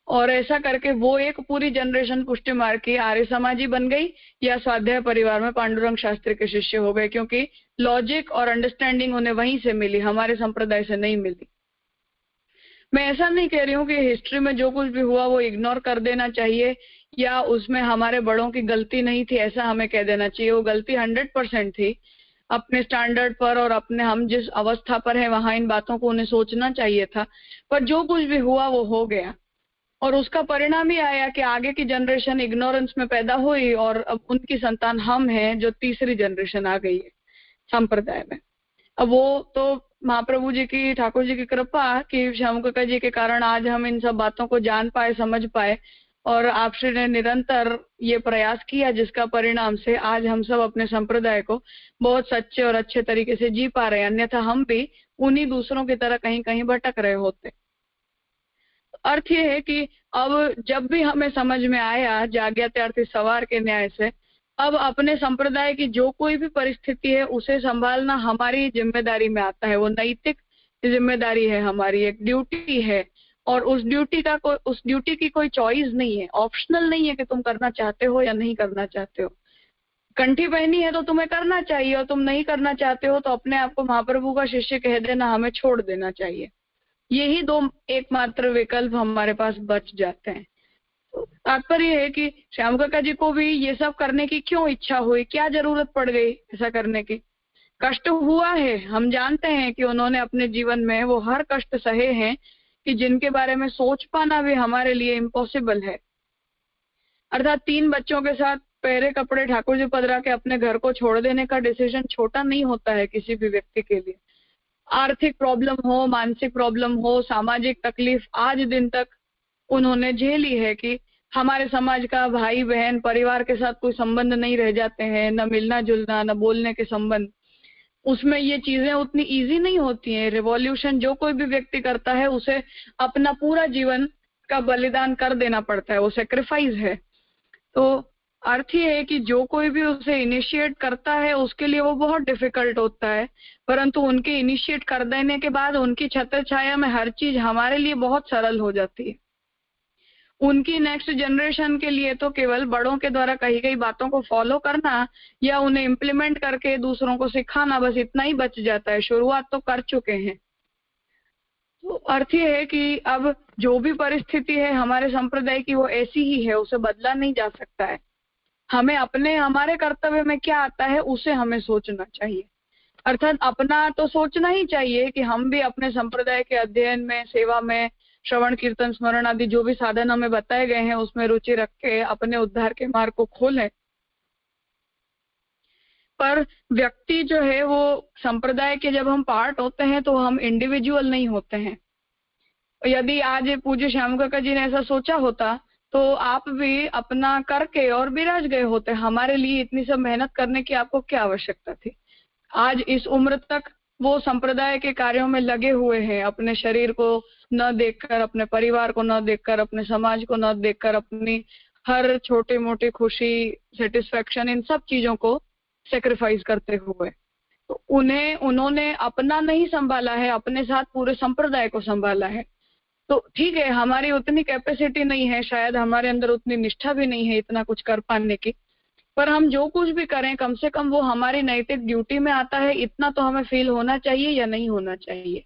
Speaker 2: और ऐसा करके वो एक पूरी जनरेशन पुष्टि मार्ग की आर्य समाजी बन गई या स्वाध्याय परिवार में पांडुरंग शास्त्री के शिष्य हो गए, क्योंकि लॉजिक और अंडरस्टैंडिंग उन्हें वहीं से मिली, हमारे संप्रदाय से नहीं मिली। मैं ऐसा नहीं कह रही हूँ कि हिस्ट्री में जो कुछ भी हुआ वो इग्नोर कर देना चाहिए या उसमें हमारे बड़ों की गलती नहीं थी ऐसा हमें कह देना चाहिए। वो गलती 100% थी अपने स्टैंडर्ड पर, और अपने हम जिस अवस्था पर है वहां इन बातों को उन्हें सोचना चाहिए था। पर जो कुछ भी हुआ वो हो गया, और उसका परिणाम ही आया कि आगे की जनरेशन इग्नोरेंस में पैदा हुई और अब उनकी संतान हम हैं जो तीसरी जनरेशन आ गई है संप्रदाय में। अब वो तो महाप्रभु जी की, ठाकुर जी की कृपा कि श्याम काका जी के कारण आज हम इन सब बातों को जान पाए, समझ पाए, और आप श्री ने निरंतर ये प्रयास किया जिसका परिणाम से आज हम सब अपने संप्रदाय को बहुत सच्चे और अच्छे तरीके से जी पा रहे हैं। अन्यथा हम भी उन्हीं दूसरों की तरह कहीं कहीं भटक रहे होते। अर्थ ये है कि अब जब भी हमें समझ में आया जाग्यात्यार्थी सवार के न्याय से, अब अपने संप्रदाय की जो कोई भी परिस्थिति है उसे संभालना हमारी जिम्मेदारी में आता है। वो नैतिक जिम्मेदारी है हमारी, एक ड्यूटी है, और उस ड्यूटी की कोई चॉइस नहीं है, ऑप्शनल नहीं है कि तुम करना चाहते हो या नहीं करना चाहते हो। कंठी पहनी है तो तुम्हें करना चाहिए, और तुम नहीं करना चाहते हो तो अपने आप को महाप्रभु का शिष्य कह देना, हमें छोड़ देना चाहिए। यही दो एकमात्र विकल्प हमारे पास बच जाते हैं। तात्पर्य है कि श्याम काका जी को भी ये सब करने की क्यों इच्छा हुई, क्या जरूरत पड़ गई ऐसा करने की। कष्ट हुआ है, हम जानते हैं कि उन्होंने अपने जीवन में वो हर कष्ट सहे हैं कि जिनके बारे में सोच पाना भी हमारे लिए इम्पॉसिबल है। अर्थात 3 बच्चों के साथ पहरे कपड़े ठाकुर जी पधरा के अपने घर को छोड़ देने का डिसीजन छोटा नहीं होता है किसी भी व्यक्ति के लिए। आर्थिक प्रॉब्लम हो, मानसिक प्रॉब्लम हो, सामाजिक तकलीफ आज दिन तक उन्होंने झेली है कि हमारे समाज का भाई बहन परिवार के साथ कोई संबंध नहीं रह जाते हैं, न मिलना जुलना, न बोलने के संबंध। उसमें ये चीजें उतनी इजी नहीं होती हैं। रिवॉल्यूशन जो कोई भी व्यक्ति करता है उसे अपना पूरा जीवन का बलिदान कर देना पड़ता है, वो सेक्रीफाइस है। तो अर्थ ये है कि जो कोई भी उसे इनिशिएट करता है उसके लिए वो बहुत डिफिकल्ट होता है, परंतु उनके इनिशिएट कर देने के बाद उनकी छत्र छाया में हर चीज हमारे लिए बहुत सरल हो जाती है। उनकी नेक्स्ट जनरेशन के लिए तो केवल बड़ों के द्वारा कही गई बातों को फॉलो करना या उन्हें इम्प्लीमेंट करके दूसरों को सिखाना, बस इतना ही बच जाता है। शुरुआत तो कर चुके हैं। तो अर्थ ये है कि अब जो भी परिस्थिति है हमारे संप्रदाय की वो ऐसी ही है, उसे बदला नहीं जा सकता है। हमें हमारे कर्तव्य में क्या आता है उसे हमें सोचना चाहिए। अर्थात अपना तो सोचना ही चाहिए कि हम भी अपने संप्रदाय के अध्ययन में, सेवा में, श्रवण कीर्तन स्मरण आदि जो भी साधन हमें बताए गए हैं उसमें रुचि रख के अपने उद्धार के मार्ग को खोलें। पर व्यक्ति जो है वो संप्रदाय के जब हम पार्ट होते हैं तो हम इंडिविजुअल नहीं होते हैं। यदि आज पूज्य श्याम काका जी ने ऐसा सोचा होता तो आप भी अपना करके और विराज गए होते। हमारे लिए इतनी सब मेहनत करने की आपको क्या आवश्यकता थी। आज इस उम्र तक वो संप्रदाय के कार्यों में लगे हुए हैं, अपने शरीर को न देखकर, अपने परिवार को न देखकर, अपने समाज को न देखकर, अपनी हर छोटी मोटी खुशी, सेटिस्फेक्शन, इन सब चीजों को सेक्रीफाइस करते हुए। तो उन्होंने अपना नहीं संभाला है, अपने साथ पूरे संप्रदाय को संभाला है। तो ठीक है, हमारी उतनी कैपेसिटी नहीं है, शायद हमारे अंदर उतनी निष्ठा भी नहीं है इतना कुछ कर पाने की, पर हम जो कुछ भी करें कम से कम वो हमारी नैतिक ड्यूटी में आता है, इतना तो हमें फील होना चाहिए या नहीं होना चाहिए।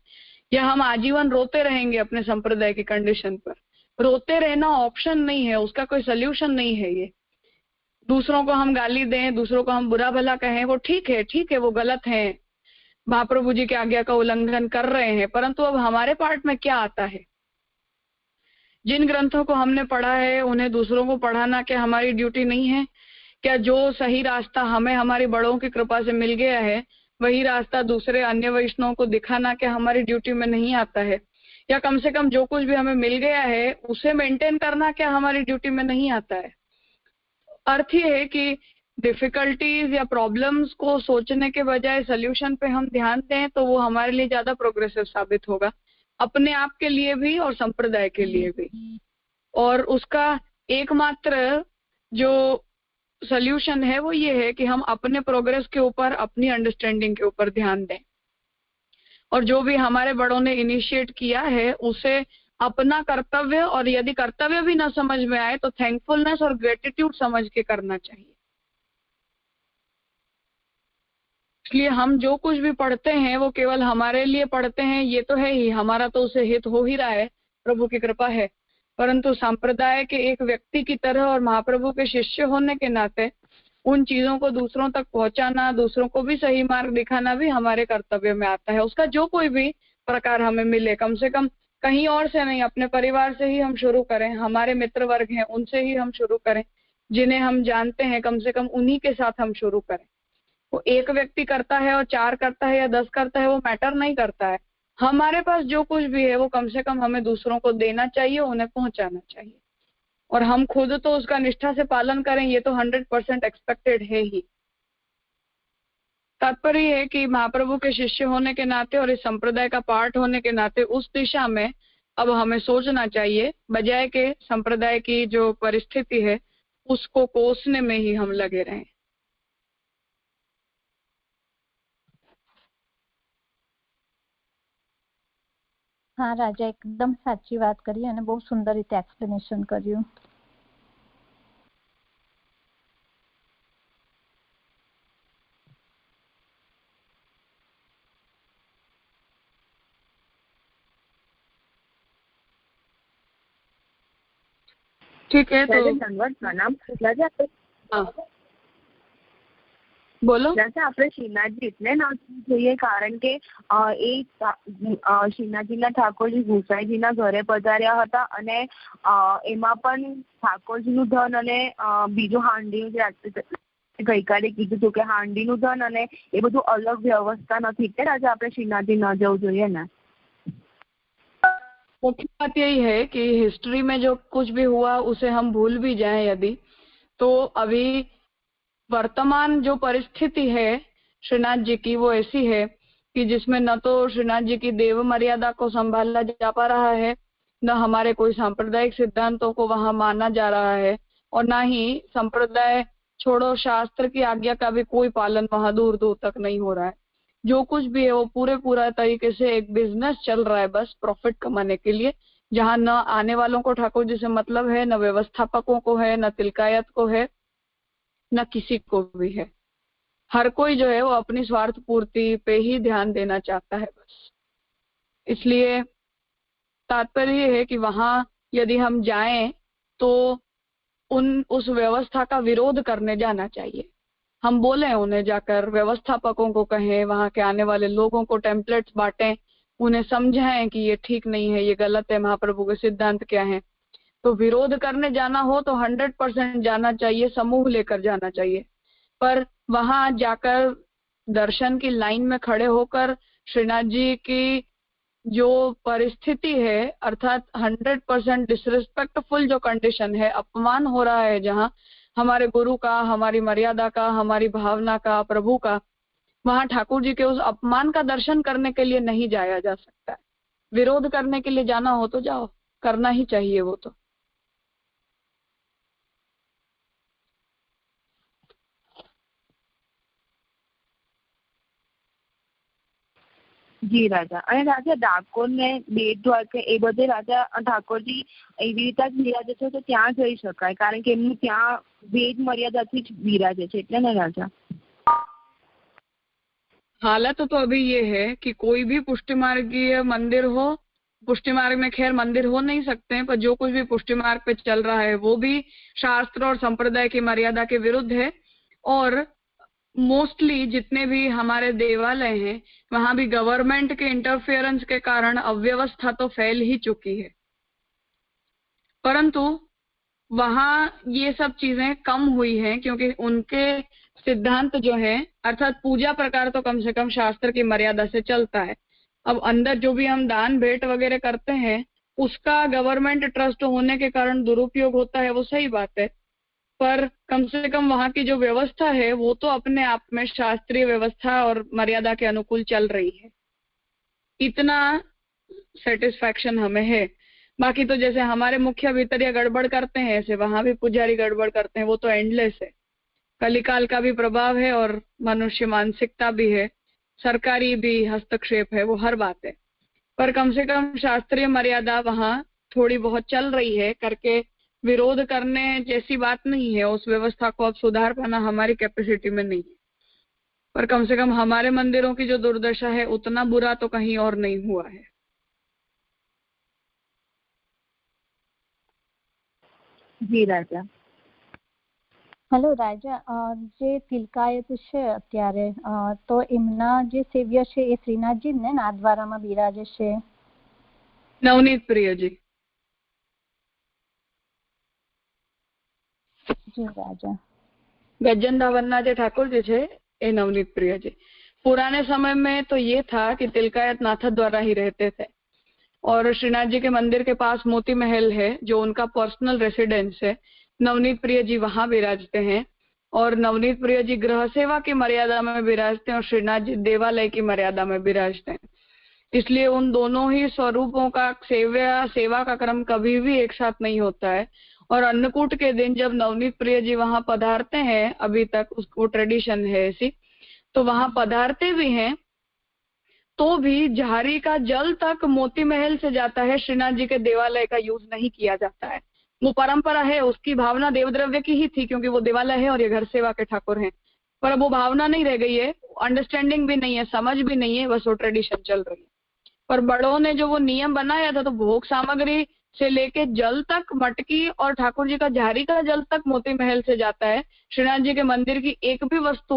Speaker 2: या हम आजीवन रोते रहेंगे अपने संप्रदाय की कंडीशन पर। रोते रहना ऑप्शन नहीं है, उसका कोई सोल्यूशन नहीं है। ये दूसरों को हम गाली दें, दूसरों को हम बुरा भला कहें, वो ठीक है, वो गलत है, महाप्रभु जी की आज्ञा का उल्लंघन कर रहे हैं, परंतु अब हमारे पार्ट में क्या आता है। जिन ग्रंथों को हमने पढ़ा है उन्हें दूसरों को पढ़ाना क्या हमारी ड्यूटी नहीं है? क्या जो सही रास्ता हमें हमारी बड़ों की कृपा से मिल गया है वही रास्ता दूसरे अन्य वैष्णवों को दिखाना क्या हमारी ड्यूटी में नहीं आता है? या कम से कम जो कुछ भी हमें मिल गया है उसे मेंटेन करना क्या हमारी ड्यूटी में नहीं आता है? अर्थ ये है कि डिफिकल्टीज या प्रॉब्लम्स को सोचने के बजाय सोल्यूशन पे हम ध्यान दें तो वो हमारे लिए ज्यादा प्रोग्रेसिव साबित होगा, अपने आप के लिए भी और संप्रदाय के लिए भी। और उसका एकमात्र जो सॉल्यूशन है वो ये है कि हम अपने प्रोग्रेस के ऊपर, अपनी अंडरस्टैंडिंग के ऊपर ध्यान दें, और जो भी हमारे बड़ों ने इनिशिएट किया है उसे अपना कर्तव्य, और यदि कर्तव्य भी ना समझ में आए तो थैंकफुलनेस और ग्रेटिट्यूड समझ के करना चाहिए। इसलिए हम जो कुछ भी पढ़ते हैं वो केवल हमारे लिए पढ़ते हैं, ये तो है ही, हमारा तो उसे हित हो ही रहा है, प्रभु की कृपा है, परंतु संप्रदाय के एक व्यक्ति की तरह और महाप्रभु के शिष्य होने के नाते उन चीजों को दूसरों तक पहुंचाना, दूसरों को भी सही मार्ग दिखाना भी हमारे कर्तव्य में आता है। उसका जो कोई भी प्रकार हमें मिले, कम से कम कहीं और से नहीं, अपने परिवार से ही हम शुरू करें, हमारे मित्र वर्ग हैं उनसे ही हम शुरू करें, जिन्हें हम जानते हैं कम से कम उन्हीं के साथ हम शुरू करें। वो एक व्यक्ति करता है और 4 करता है या 10 करता है वो मैटर नहीं करता है। हमारे पास जो कुछ भी है वो कम से कम हमें दूसरों को देना चाहिए, उन्हें पहुंचाना चाहिए, और हम खुद तो उसका निष्ठा से पालन करें ये तो 100% एक्सपेक्टेड है ही। तात्पर्य है कि महाप्रभु के शिष्य होने के नाते और इस संप्रदाय का पार्ट होने के नाते उस दिशा में अब हमें सोचना चाहिए, बजाय के संप्रदाय की जो परिस्थिति है उसको कोसने में ही हम लगे रहें।
Speaker 4: हाँ राजा, एकदम साची बात करी અને બહુ સુંદર રીતે એક્સપ્લેનેશન કર્યું।
Speaker 2: ठीक है, तो
Speaker 5: प्रणाम राजा।
Speaker 2: हाँ બોલો।
Speaker 5: રાજા, આપણે શ્રીનાથજી એટલે ના જોઈએ કારણ કે એ શ્રીનાથજીના ઠાકોરજી ગુસાઈજીના ઘરે પધાર્યા હતા અને એમાં પણ ઠાકોરજીનું ધન અને બીજું હાંડીનું જે ગઈકાલે કીધું હતું કે હાંડીનું ધન અને એ બધું અલગ વ્યવસ્થા નથી, એટલે રાજા આપણે શ્રીનાથજી ન જવું જોઈએ ને।
Speaker 2: मुख्य बात यही है कि हिस्ट्री में जो कुछ भी हुआ उसे हम भूल भी जाएं यदि, तो अभी वर्तमान जो परिस्थिति है श्रीनाथ जी की वो ऐसी है कि जिसमें न तो श्रीनाथ जी की देव मर्यादा को संभाला जा पा रहा है, न हमारे कोई सांप्रदायिक सिद्धांतों को वहां माना जा रहा है, और न ही संप्रदाय छोड़ो शास्त्र की आज्ञा का भी कोई पालन वहां दूर दूर तक नहीं हो रहा है। जो कुछ भी है वो पूरा तरीके से एक बिजनेस चल रहा है, बस प्रॉफिट कमाने के लिए, जहां न आने वालों को ठाकुर जी से मतलब है, न व्यवस्थापकों को है, न तिलकायत को है, न किसी को भी है। हर कोई जो है वो अपनी स्वार्थ पूर्ति पे ही ध्यान देना चाहता है बस। इसलिए तात्पर्य है कि वहां यदि हम जाएं तो उस व्यवस्था का विरोध करने जाना चाहिए। हम बोले उन्हें, जाकर व्यवस्थापकों को कहें, वहां के आने वाले लोगों को टेम्पलेट्स बांटें, उन्हें समझाएं कि ये ठीक नहीं है, ये गलत है, महाप्रभु के सिद्धांत क्या है। तो विरोध करने जाना हो तो 100% जाना चाहिए, समूह लेकर जाना चाहिए, पर वहां जाकर दर्शन की लाइन में खड़े होकर श्रीनाथ जी की जो परिस्थिति है, अर्थात 100% डिसरिस्पेक्टफुल जो कंडीशन है, अपमान हो रहा है जहां हमारे गुरु का, हमारी मर्यादा का, हमारी भावना का, प्रभु का, वहां ठाकुर जी के उस अपमान का दर्शन करने के लिए नहीं जाया जा सकता है। विरोध करने के लिए जाना हो तो जाओ, करना ही चाहिए वो तो।
Speaker 5: જી રાજા, અને રાજા ડાકોર ને બેટ દ્વારકા એ બધે રાજા ઠાકોરજી એવી રીતે જ બિરાજે છે તો ત્યાં જઈ શકાય, કારણ કે એમનું ત્યાં વેદ મર્યાદાથી જ બિરાજે છે, એટલે ને રાજા।
Speaker 2: हालत तो अभी ये है कि कोई भी पुष्टि मार्गीय मंदिर हो, पुष्टि मार्ग में खैर मंदिर हो नहीं सकते हैं, पर जो कुछ भी पुष्टि मार्ग पे चल रहा है वो भी शास्त्र और संप्रदाय की मर्यादा के विरुद्ध है। और मोस्टली जितने भी हमारे देवालय हैं वहां भी गवर्नमेंट के इंटरफेरेंस के कारण अव्यवस्था तो फैल ही चुकी है, परंतु वहां ये सब चीजें कम हुई हैं क्योंकि उनके सिद्धांत जो है, अर्थात पूजा प्रकार तो कम से कम शास्त्र की मर्यादा से चलता है। अब अंदर जो भी हम दान भेंट वगैरह करते हैं उसका गवर्नमेंट ट्रस्ट होने के कारण दुरुपयोग होता है, वो सही बात है, पर कम से कम वहां की जो व्यवस्था है वो तो अपने आप में शास्त्रीय व्यवस्था और मर्यादा के अनुकूल चल रही है, इतना सेटिस्फैक्शन हमें है। बाकी तो जैसे हमारे मुखिया भीतरिया गड़बड़ करते हैं ऐसे वहां भी पुजारी गड़बड़ करते हैं, वो तो एंडलेस है। कलिकाल का भी प्रभाव है और मनुष्य मानसिकता भी है, सरकारी भी हस्तक्षेप है, वो हर बात है। पर कम से कम शास्त्रीय मर्यादा वहां थोड़ी बहुत चल रही है करके विरोध करने जैसी बात नहीं है। उस व्यवस्था को अब सुधार पाना हमारी कैपेसिटी में नहीं है, पर कम से कम हमारे मंदिरों की जो दुर्दशा है उतना बुरा तो कहीं और नहीं हुआ है।
Speaker 5: જી રાજા.
Speaker 4: હેલો રાજા, જે તિલકાયત છે અત્યારે, તો એમના જે સેવ્ય છે એ શ્રીનાથજી ને નાથદ્વારામાં બિરાજે છે.
Speaker 2: નવનીત પ્રિયજી.
Speaker 4: જી રાજા.
Speaker 2: गजन धावन्ना जो ठाकुर जी थे ये नवनीत प्रिय जी। पुराने समय में तो ये था कि तिलकायत नाथ द्वारा ही रहते थे और श्रीनाथ जी के मंदिर के पास मोती महल है जो उनका पर्सनल रेसिडेंस है। नवनीत प्रिय जी वहां विराजते हैं और नवनीत प्रिय जी गृह सेवा की मर्यादा में विराजते हैं और श्रीनाथ जी देवालय की मर्यादा में विराजते हैं। इसलिए उन दोनों ही स्वरूपों का सेवा का क्रम कभी भी एक साथ नहीं होता है। और अन्नकूट के दिन जब नवनीत प्रिय जी वहां पधारते हैं, अभी तक उसको ट्रेडिशन है ऐसी, तो वहां पधारते भी हैं तो भी झारी का जल तक मोती महल से जाता है, श्रीनाथ जी के देवालय का यूज नहीं किया जाता है। वो परंपरा है, उसकी भावना देवद्रव्य की ही थी क्योंकि वो देवालय है और ये घर सेवा के ठाकुर हैं। पर अब वो भावना नहीं रह गई है, अंडरस्टैंडिंग भी नहीं है, समझ भी नहीं है, बस वो ट्रेडिशन चल रही है। पर बड़ों ने जो वो नियम बनाया था तो भोग सामग्री से लेके जल तक, मटकी और ठाकुर जी का झारी का जल तक मोती महल से जाता है। श्रीनाथ जी के मंदिर की एक भी वस्तु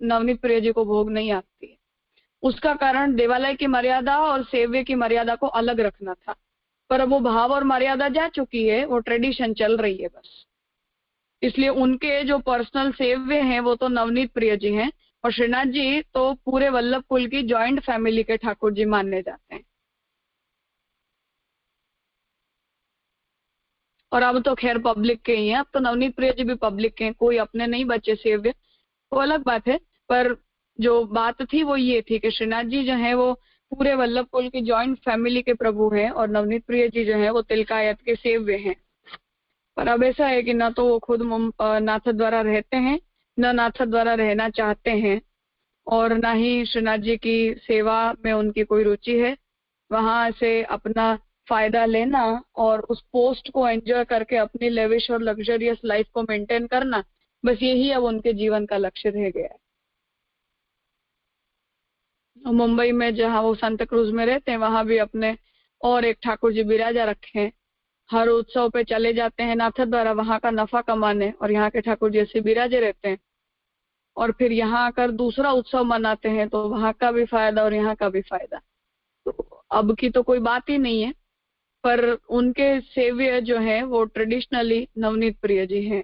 Speaker 2: नवनीत प्रिय जी को भोग नहीं आती है। उसका कारण देवालय की मर्यादा और सेव्य की मर्यादा को अलग रखना था, पर अब वो भाव और मर्यादा जा चुकी है, वो ट्रेडिशन चल रही है बस। इसलिए उनके जो पर्सनल सेव्य हैं वो तो नवनीत प्रिय जी हैं और श्रीनाथ जी तो पूरे वल्लभ कुल की जॉइंट फैमिली के ठाकुर जी माने जाते हैं। और अब तो खैर पब्लिक के ही हैं, अब तो नवनीत प्रिय जी भी पब्लिक के हैं, कोई अपने नहीं बचे सेव्य, वो अलग बात है। पर जो बात थी वो ये थी कि श्रीनाथ जी जो है वो पूरे वल्लभ कुल की जॉइंट फैमिली के प्रभु हैं और नवनीत प्रिय जी जो है वो तिलकायत के सेव्य हैं। पर अब ऐसा है कि न तो वो खुद नाथ द्वारा रहते हैं, न नाथ द्वारा रहना चाहते हैं और न ही श्रीनाथ जी की सेवा में उनकी कोई रुचि है। वहां से अपना फायदा लेना और उस पोस्ट को एंजॉय करके अपनी लेविश और लग्जरियस लाइफ को मेंटेन करना, बस यही अब उनके जीवन का लक्ष्य रह गया है। मुंबई में जहाँ वो सांता क्रूज में रहते हैं वहां भी अपने और एक ठाकुर जी बिराजा रखे हैं। हर उत्सव पे चले जाते हैं नाथ द्वारा वहां का नफा कमाने और यहाँ के ठाकुर जी ऐसे बिराजे रहते हैं और फिर यहाँ आकर दूसरा उत्सव मनाते हैं तो वहां का भी फायदा और यहाँ का भी फायदा। तो अब की तो कोई बात ही नहीं है, पर उनके सेव्य जो है वो ट्रेडिशनली नवनीत प्रिय जी हैं।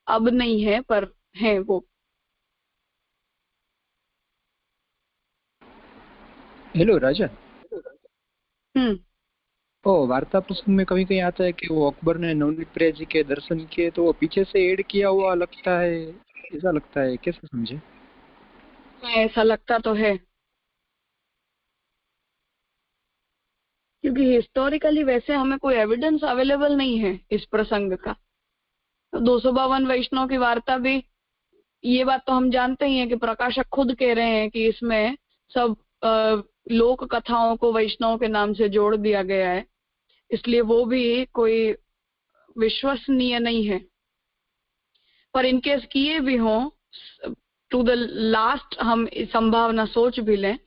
Speaker 2: अब नहीं है पर हैं वो।
Speaker 3: हेलो राजा।
Speaker 2: हम्म।
Speaker 3: ओ वार्ता प्रसंग में कभी कहीं आता है कि वो अकबर ने नवनीत प्रिय जी के दर्शन किए तो वो पीछे से ऐड किया हुआ लगता है, ऐसा लगता है, कैसे समझे?
Speaker 2: ऐसा लगता तो है क्योंकि हिस्टोरिकली वैसे हमें कोई एविडेंस अवेलेबल नहीं है इस प्रसंग का। 252 वैष्णव की वार्ता भी ये बात तो हम जानते ही हैं कि प्रकाशक खुद कह रहे हैं कि इसमें सब लोक कथाओं को वैष्णव के नाम से जोड़ दिया गया है, इसलिए वो भी कोई विश्वसनीय नहीं है। पर इनकेस किए भी हों, टू द लास्ट हम संभावना सोच भी लें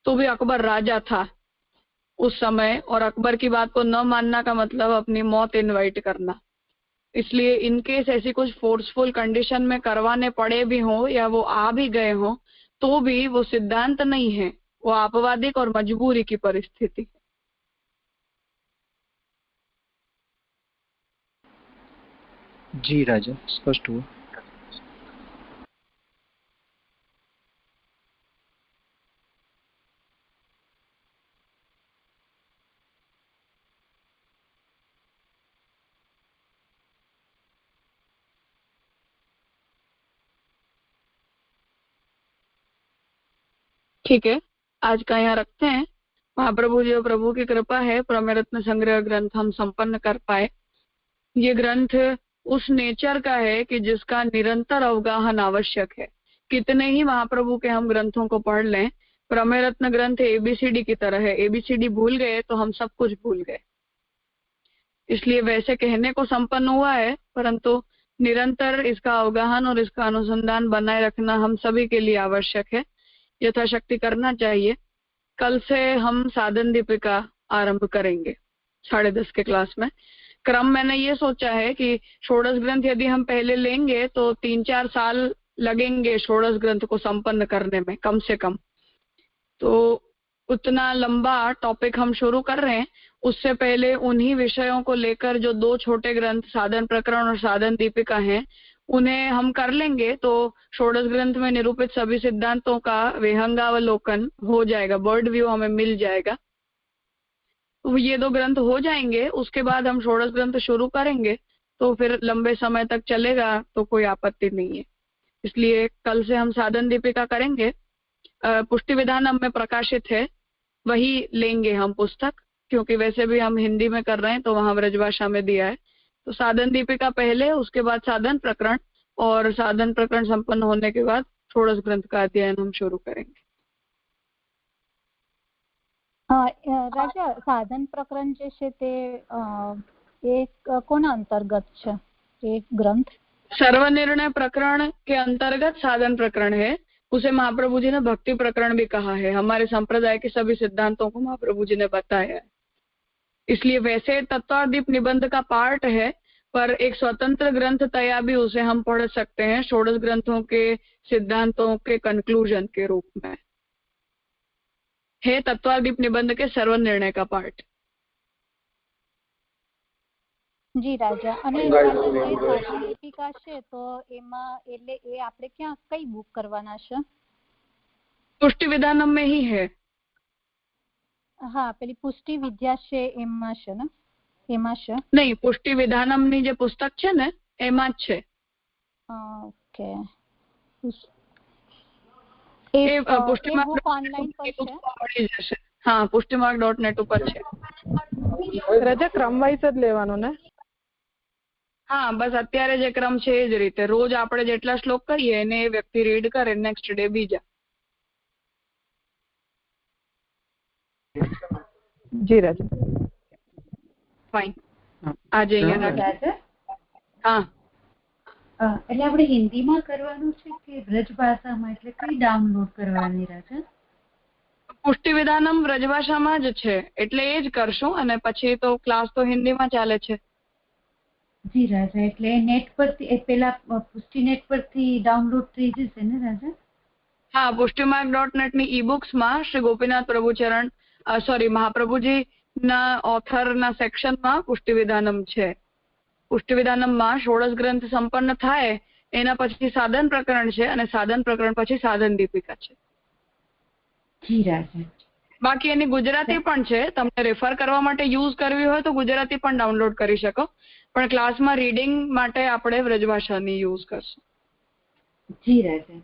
Speaker 2: तो भी अकबर राजा था उस समय और अकबर की बात को न मानना का मतलब अपनी मौत इनवाइट करना। इसलिए इनकेस ऐसी कुछ फोर्सफुल कंडीशन में करवाने पड़े भी हों या वो आ भी गए हों तो भी वो सिद्धांत नहीं है, वो आपवादिक और मजबूरी की परिस्थिति।
Speaker 3: जी राजा, स्पष्ट हुआ।
Speaker 2: ठीक है, आज का यहाँ रखते हैं महाप्रभु जी और प्रभु की कृपा है प्रमेय रत्न संग्रह ग्रंथ हम संपन्न कर पाए। ये ग्रंथ उस नेचर का है कि जिसका निरंतर अवगाहन आवश्यक है। कितने ही महाप्रभु के हम ग्रंथों को पढ़ लें, प्रमेय रत्न ग्रंथ एबीसीडी की तरह है। एबीसीडी भूल गए तो हम सब कुछ भूल गए। इसलिए वैसे कहने को संपन्न हुआ है, परंतु निरंतर इसका अवगाहन और इसका अनुसंधान बनाए रखना हम सभी के लिए आवश्यक है। यथाशक्ति करना चाहिए। कल से हम साधन दीपिका आरंभ करेंगे 10:30 के क्लास में। क्रम मैंने ये सोचा है कि षोडश ग्रंथ यदि हम पहले लेंगे तो 3-4 साल लगेंगे षोडश ग्रंथ को संपन्न करने में कम से कम। तो उतना लंबा टॉपिक हम शुरू कर रहे हैं। उससे पहले उन्हीं विषयों को लेकर जो 2 छोटे ग्रंथ साधन प्रकरण और साधन दीपिका हैं उन्हें हम कर लेंगे तो षोडश ग्रंथ में निरूपित सभी सिद्धांतों का विहंगावलोकन हो जाएगा, बर्ड व्यू हमें मिल जाएगा। तो ये 2 ग्रंथ हो जाएंगे, उसके बाद हम षोडश ग्रंथ शुरू करेंगे तो फिर लंबे समय तक चलेगा तो कोई आपत्ति नहीं है। इसलिए कल से हम साधन दीपिका करेंगे। पुष्टि विधानम में प्रकाशित है वही लेंगे हम पुस्तक, क्योंकि वैसे भी हम हिंदी में कर रहे हैं तो वहां ब्रजभाषा में दिया है। तो साधन दीपिका पहले, उसके बाद साधन प्रकरण, और साधन प्रकरण संपन्न होने के बाद षोडश ग्रंथ का अध्ययन हम शुरू करेंगे।
Speaker 4: राजा, साधन प्रकरण जे છે તે એક કોના અંતર્ગત છે એક ગ્રંથ?
Speaker 2: सर्वनिर्णय प्रकरण के अंतर्गत साधन प्रकरण है। उसे महाप्रभु जी ने भक्ति प्रकरण भी कहा है। हमारे संप्रदाय के सभी सिद्धांतों को महाप्रभु जी ने बताया है। इसलिए वैसे तत्वादीप निबंध का पार्ट है, पर एक स्वतंत्र ग्रंथ तया भी उसे हम पढ़ सकते हैं षोडश ग्रंथों के सिद्धांतों के कंक्लूजन के रूप में। है तत्वादीप निबंध के सर्वनिर्णय का पार्ट।
Speaker 4: જી રાજા, અને રાજા જે સાધન દીપિકા છે તો એમાં એટલે એ આપણે ક્યાં કઈ બુક કરવાના છે?
Speaker 2: पुष्टि विधानम में ही है।
Speaker 4: હા, પેલી પુષ્ટિ વિદ્યા છે એમાં છે ને? એમાં છે?
Speaker 2: नहीं, पुष्टि विधानम ની જે પુસ્તક છે ને એમાં જ છે।
Speaker 4: ઓકે,
Speaker 2: એ પુષ્ટિમાર્ગ
Speaker 4: બુક ઓનલાઈન પર છે?
Speaker 2: મળી જશે। હા, પુષ્ટિમાર્ગ.net ઉપર છે।
Speaker 6: રાજા ક્રમ વાઇઝ જ લેવાનો ને?
Speaker 2: હા, બસ અત્યારે જે ક્રમ છે એ જ રીતે રોજ આપણે જેટલા શ્લોક કરીએ એને એ વ્યક્તિ રીડ કરે, નેક્સ્ટ ડે બીજા।
Speaker 6: જી રાજા,
Speaker 2: ફાઇન। આજે અહીંયા
Speaker 1: રાજા,
Speaker 2: હા,
Speaker 1: એટલે આપણે હિન્દીમાં કરવાનું છે કે બ્રજ ભાષામાં, એટલે કઈ ડાઉનલોડ કરવાની રાજા?
Speaker 2: પુષ્ટિ વિધાનમ વ્રજભાષામાં જ છે એટલે એ જ કરશું, અને પછી તો ક્લાસ તો હિન્દીમાં ચાલે છે।
Speaker 1: જી રાજા, એટલે નેટ પરથી પેલા પુષ્ટિ નેટ પરથી ડાઉનલોડ થઈ જશે ને રાજા?
Speaker 2: હા, પુષ્ટિમાર્ગ.net ની ઈ બુક્સ માં શ્રી ગોપીનાથ પ્રભુચરણ મહાપ્રભુજી ના ઓથર ના સેક્શન માં પુષ્ટિ વિધાનમ છે। પુષ્ટિ વિધાનમ માં ષોડશ ગ્રંથ સંપન્ન થાય એના પછી સાધન પ્રકરણ છે, અને સાધન પ્રકરણ પછી સાધન દીપિકા છે।
Speaker 1: જી રાજા,
Speaker 2: બાકી એની ગુજરાતી પણ છે। તમને રેફર કરવા માટે યુઝ કરવી હોય તો ગુજરાતી પણ ડાઉનલોડ કરી શકો, પણ ક્લાસમાં રીડિંગ માટે આપણે વ્રજભાષાની યુઝ કરશું।
Speaker 1: જી રાજા।